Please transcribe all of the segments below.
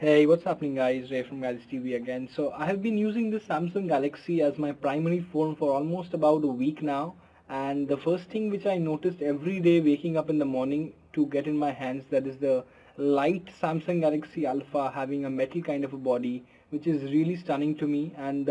Hey, what's happening guys? Ray from Galaxy TV again. So I have been using this Samsung Galaxy as my primary phone for almost about a week now, and the first thing which I noticed every day waking up in the morning to get in my hands, that is the light Samsung Galaxy Alpha having a metal kind of a body, which is really stunning to me. And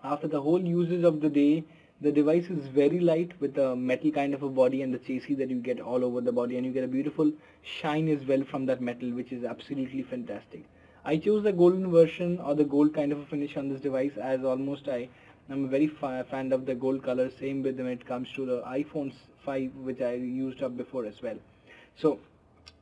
after the whole usage of the day, the device is very light with a metal kind of a body and the chassis that you get all over the body, and you get a beautiful shine as well from that metal, which is absolutely fantastic. I chose the golden version or the gold kind of a finish on this device, as almost I'm a very fan of the gold color. Same with when it comes to the iPhone 5, which I used up before as well. So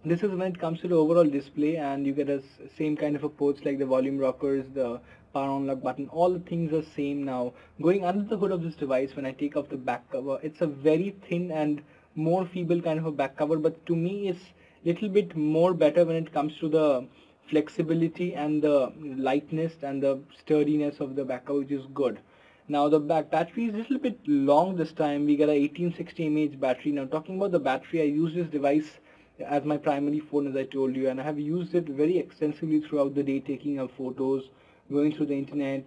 this is when it comes to the overall display, and you get a same kind of a ports like the volume rockers, the power on lock button, all the things are same now. Going under the hood of this device, when I take off the back cover, it's a very thin and more feeble kind of a back cover, but to me it's little bit more better when it comes to the flexibility and the lightness and the sturdiness of the back cover, which is good. Now the back battery is a little bit long this time. We got a 1860 mAh battery. Now talking about the battery, I use this device as my primary phone, as I told you, and I have used it very extensively throughout the day, taking up photos, going through the internet,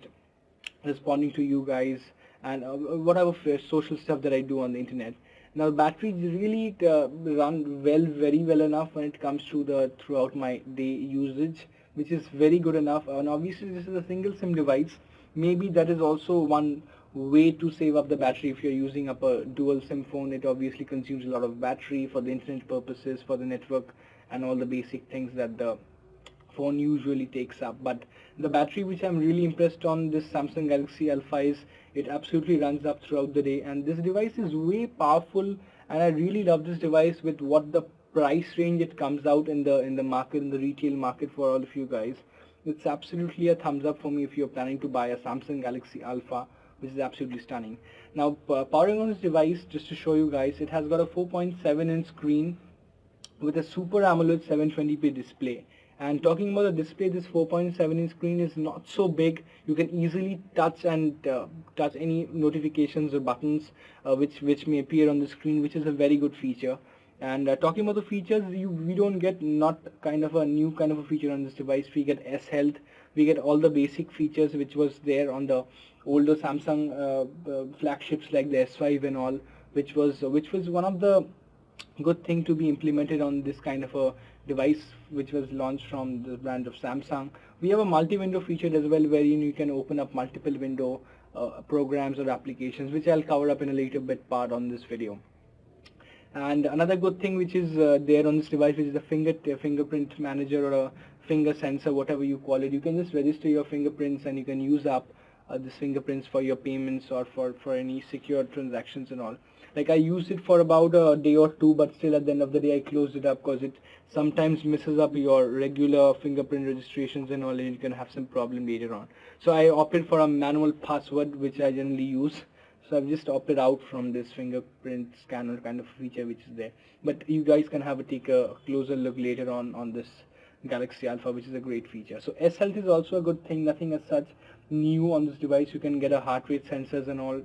responding to you guys, and whatever social stuff that I do on the internet. Now the battery really run very well enough when it comes to the throughout my day usage, which is very good enough. And obviously this is a single SIM device. Maybe that is also one way to save up the battery. If you're using up a dual SIM phone, it obviously consumes a lot of battery for the internet purposes, for the network, and all the basic things that the phone usually takes up. But the battery which I'm really impressed on this Samsung Galaxy Alpha is it absolutely runs up throughout the day, and this device is way powerful, and I really love this device with what the price range it comes out in the market, in the retail market, for all of you guys. It's absolutely a thumbs up for me if you're planning to buy a Samsung Galaxy Alpha, which is absolutely stunning. Now powering on this device, just to show you guys, it has got a 4.7-inch screen with a Super AMOLED 720p display. And talking about the display, this 4.7-inch screen is not so big. You can easily touch and touch any notifications or buttons which may appear on the screen, which is a very good feature. And talking about the features, we don't get not kind of a new kind of a feature on this device. We get S Health, we get all the basic features which was there on the older Samsung flagships like the S5 and all, which was one of the good thing to be implemented on this kind of a device which was launched from the brand of Samsung. We have a multi-window feature as well, wherein you can open up multiple window programs or applications, which I'll cover up in a later bit part on this video. And another good thing which is there on this device, which is a fingerprint manager or a finger sensor, whatever you call it. You can just register your fingerprints, and you can use up these fingerprints for your payments or for any secure transactions and all. Like I used it for about a day or two, but still at the end of the day I closed it up because it sometimes messes up your regular fingerprint registrations and all, and you can have some problem later on. So I opted for a manual password, which I generally use. So I've just opted out from this fingerprint scanner kind of feature which is there. But you guys can take a closer look later on this Galaxy Alpha, which is a great feature. So S Health is also a good thing. Nothing as such new on this device. You can get a heart rate sensors and all.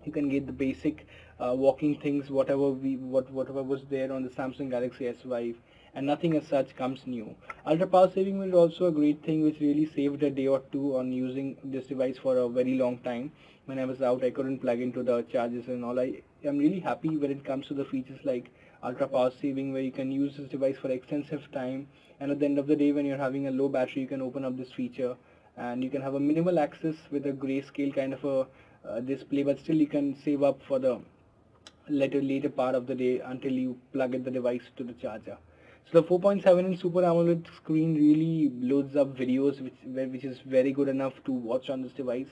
You can get the basic walking things, whatever was there on the Samsung Galaxy S5, and nothing as such comes new. Ultra power saving is also a great thing, which really saved a day or two on using this device for a very long time. When I was out, I couldn't plug into the chargers and all. I am really happy when it comes to the features like ultra power saving, where you can use this device for extensive time, and at the end of the day when you're having a low battery, you can open up this feature, and you can have a minimal access with a grayscale kind of a display, but still you can save up for the later part of the day until you plug in the device to the charger. So the 4.7-inch Super AMOLED screen really loads up videos, which is very good enough to watch on this device.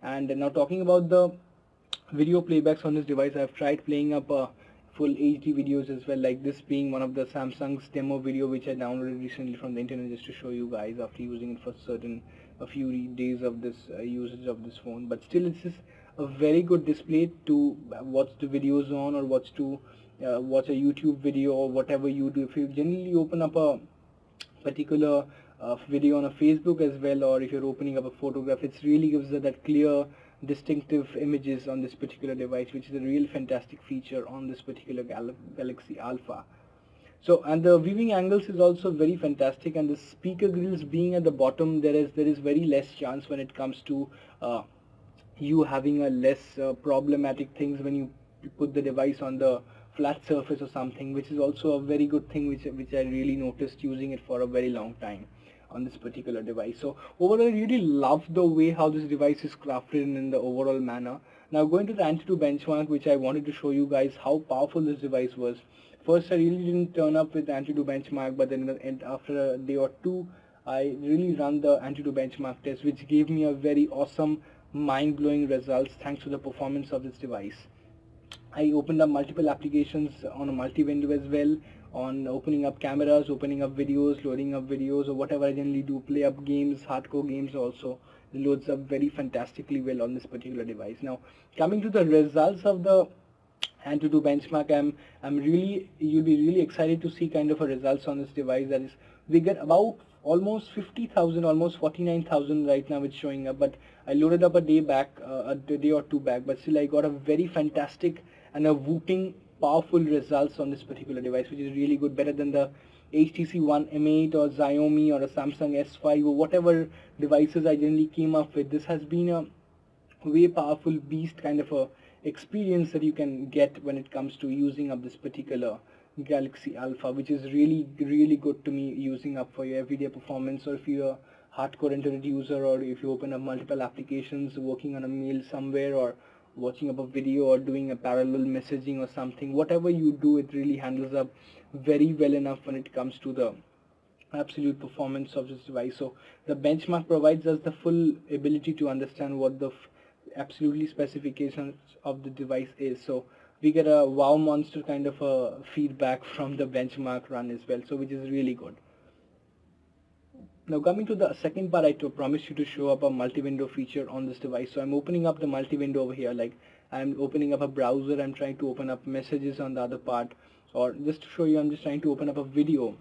And now talking about the video playbacks on this device, I've tried playing up full HD videos as well, like this being one of the Samsung's demo video which I downloaded recently from the internet just to show you guys after using it for a few days of this usage of this phone. But still, it's just a very good display to watch the videos on, or watch a YouTube video or whatever you do. If you generally open up a particular video on a Facebook as well, or if you're opening up a photograph, it really gives that clear distinctive images on this particular device, which is a real fantastic feature on this particular Galaxy Alpha. So, and the viewing angles is also very fantastic, and the speaker grills being at the bottom, there is very less chance when it comes to you having a less problematic things when you put the device on the flat surface or something, which is also a very good thing, which I really noticed using it for a very long time on this particular device. So overall, I really love the way how this device is crafted in the overall manner. Now going to the Antutu benchmark, which I wanted to show you guys how powerful this device was. First, I really didn't turn up with Antutu benchmark, but then after a day or two, I really ran the Antutu benchmark test, which gave me a very awesome, mind-blowing results thanks to the performance of this device. I opened up multiple applications on a multi-window as well, on opening up cameras, opening up videos, loading up videos, or whatever I generally do, play up games, hardcore games also. It loads up very fantastically well on this particular device. Now, coming to the results of the Antutu benchmark, I'm really, you'll be really excited to see kind of a results on this device. That is, we get about almost 50,000, almost 49,000 right now it's showing up, but I loaded up a day back, a day or two back, but still I got a very fantastic and a whooping powerful results on this particular device, which is really good, better than the HTC One M8 or Xiaomi or a Samsung S5 or whatever devices I generally came up with. This has been a way powerful beast kind of a experience that you can get when it comes to using up this particular Galaxy Alpha, which is really good to me using up for your everyday performance, or if you're a hardcore internet user, or if you open up multiple applications, working on a mail somewhere, or watching up a video, or doing a parallel messaging or something, whatever you do, it really handles up very well enough when it comes to the absolute performance of this device. So the benchmark provides us the full ability to understand what the absolutely specifications of the device is. So we get a wow monster kind of a feedback from the benchmark run as well, so which is really good. Now coming to the second part, I promised you to show up a multi-window feature on this device. So I'm opening up the multi-window over here, like I'm opening up a browser, I'm trying to open up messages on the other part, or just to show you, I'm just trying to open up a video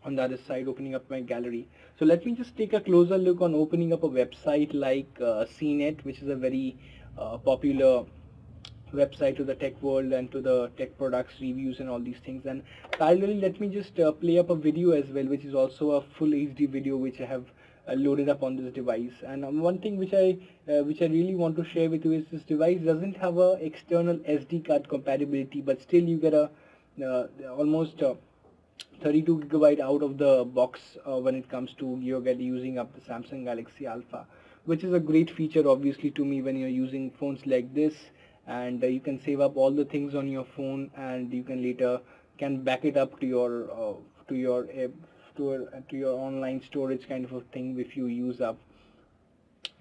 on the other side, opening up my gallery. So let me just take a closer look on opening up a website like CNET, which is a very popular website to the tech world and to the tech products reviews and all these things. And parallelly, let me just play up a video as well, which is also a full HD video which I have loaded up on this device. And one thing which I really want to share with you is this device doesn't have a external SD card compatibility, but still you get a almost 32 gigabyte out of the box when it comes to using up the Samsung Galaxy Alpha, which is a great feature obviously to me when you're using phones like this, and you can save up all the things on your phone, and you can later back it up to your online storage kind of a thing if you use up,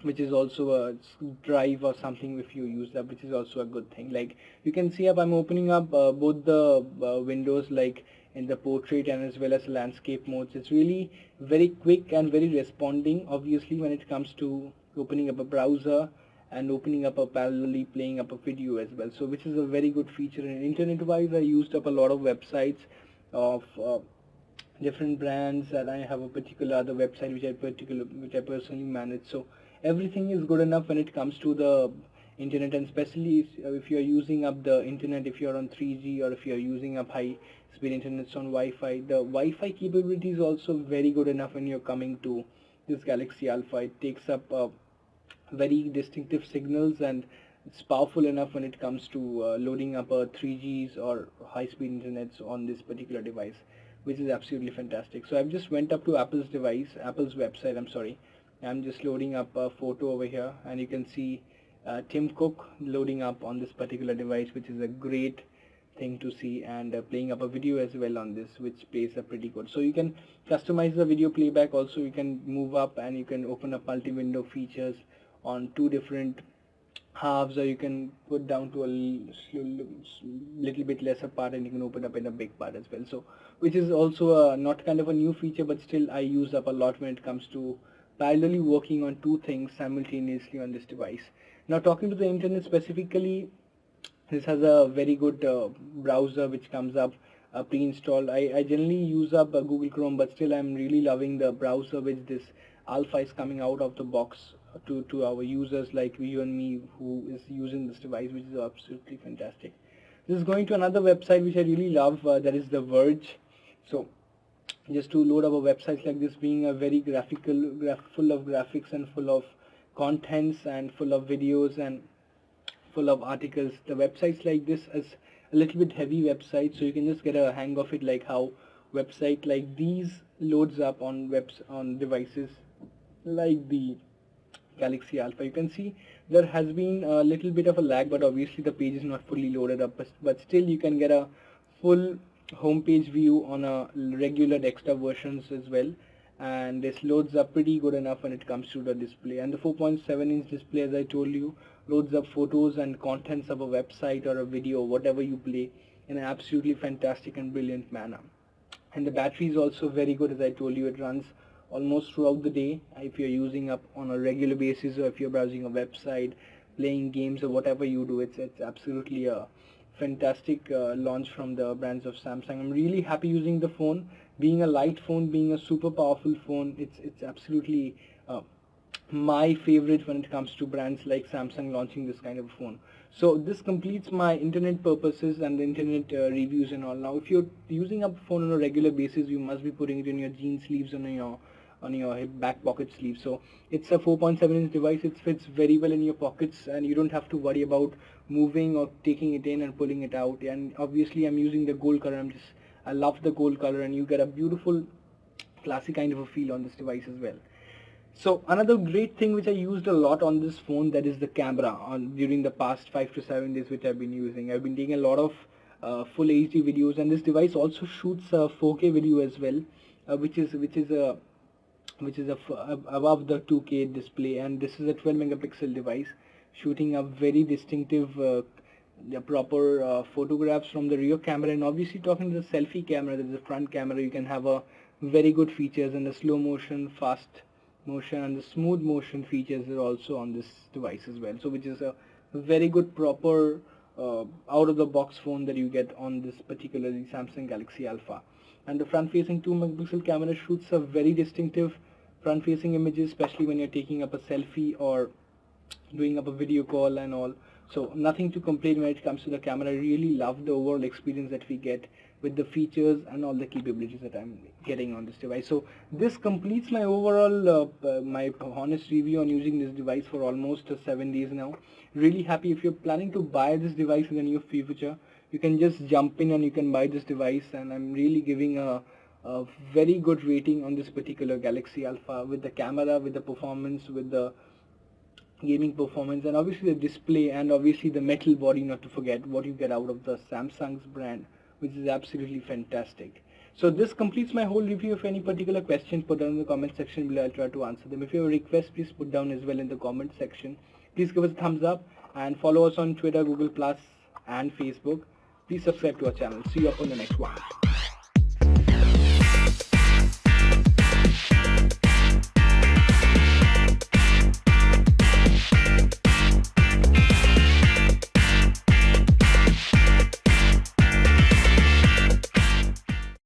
which is also a drive or something if you use that, which is also a good thing. Like you can see up, I'm opening up both the windows, like in the portrait and as well as landscape modes. It's really very quick and very responding obviously when it comes to opening up a browser and opening up a parallelly playing up a video as well, so which is a very good feature. And internet wise, I used up a lot of websites of different brands, and I have a particular other website which I personally manage. So everything is good enough when it comes to the internet, and especially if you're using up the internet, if you're on 3G or if you're using up high speed internet on Wi-Fi, the Wi-Fi capability is also very good enough when you're coming to this Galaxy Alpha. It takes up very distinctive signals, and it's powerful enough when it comes to loading up 3Gs or high-speed internets on this particular device, which is absolutely fantastic. So I've just went up to Apple's website, I'm just loading up a photo over here, and you can see Tim Cook loading up on this particular device, which is a great thing to see, and playing up a video as well on this, which plays up pretty good. So you can customize the video playback also, you can move up and you can open up multi-window features on two different halves, or you can put down to a little bit lesser part and you can open up in a big part as well. So which is also not kind of a new feature, but still I use up a lot when it comes to parallelly working on two things simultaneously on this device. Now talking to the internet specifically, this has a very good browser which comes up pre-installed. I generally use up Google Chrome, but still I'm really loving the browser which this Alpha is coming out of the box to our users like you and me who is using this device, which is absolutely fantastic. This is going to another website which I really love, that is The Verge. So just to load up a website like this, being a very full of graphics and full of contents and full of videos and full of articles, the websites like this is a little bit heavy website, so you can just get a hang of it, like how website like these loads up on devices like the Galaxy Alpha. You can see there has been a little bit of a lag, but obviously the page is not fully loaded up, but still you can get a full homepage view on a regular desktop versions as well, and this loads up pretty good enough when it comes to the display. And the 4.7-inch display, as I told you, loads up photos and contents of a website or a video, whatever you play, in an absolutely fantastic and brilliant manner. And the battery is also very good. As I told you, it runs almost throughout the day if you're using up on a regular basis, or if you're browsing a website, playing games, or whatever you do. It's absolutely a fantastic launch from the brands of Samsung. I'm really happy using the phone. Being a light phone, being a super powerful phone, it's absolutely my favorite when it comes to brands like Samsung launching this kind of phone. So this completes my internet purposes and the internet reviews and all. Now if you're using a phone on a regular basis, you must be putting it in your jean sleeves, on your hip back pocket sleeve. So it's a 4.7-inch device. It fits very well in your pockets, and you don't have to worry about moving or taking it in and pulling it out. And obviously I'm using the gold color. I love the gold color, and you get a beautiful classy kind of a feel on this device as well. So another great thing which I used a lot on this phone, that is the camera during the past 5 to 7 days which I've been using. I've been taking a lot of full HD videos, and this device also shoots 4K video as well, which is above the 2K display, and this is a 12 megapixel device shooting up very distinctive proper photographs from the rear camera. And obviously talking to the selfie camera, that is the front camera, you can have a very good features, and the slow motion, fast motion, and the smooth motion features are also on this device as well. So which is a very good proper out of the box phone that you get on this particularly Samsung Galaxy Alpha. And the front facing 2 megapixel camera shoots a very distinctive front facing images, especially when you're taking up a selfie or doing up a video call and all. So nothing to complain when it comes to the camera. I really love the overall experience that we get with the features and all the capabilities that I'm getting on this device. So this completes my overall my honest review on using this device for almost 7 days now. Really happy. If you're planning to buy this device in the near future, you can just jump in and you can buy this device, and I'm really giving a very good rating on this particular Galaxy Alpha, with the camera, with the performance, with the gaming performance, and obviously the display, and obviously the metal body, not to forget, what you get out of the Samsung's brand, which is absolutely fantastic. So this completes my whole review. If any particular questions, put down in the comment section below. I'll try to answer them. If you have a request, please put down as well in the comment section. Please give us a thumbs up and follow us on Twitter, Google+, and Facebook. Please subscribe to our channel. See you up on the next one.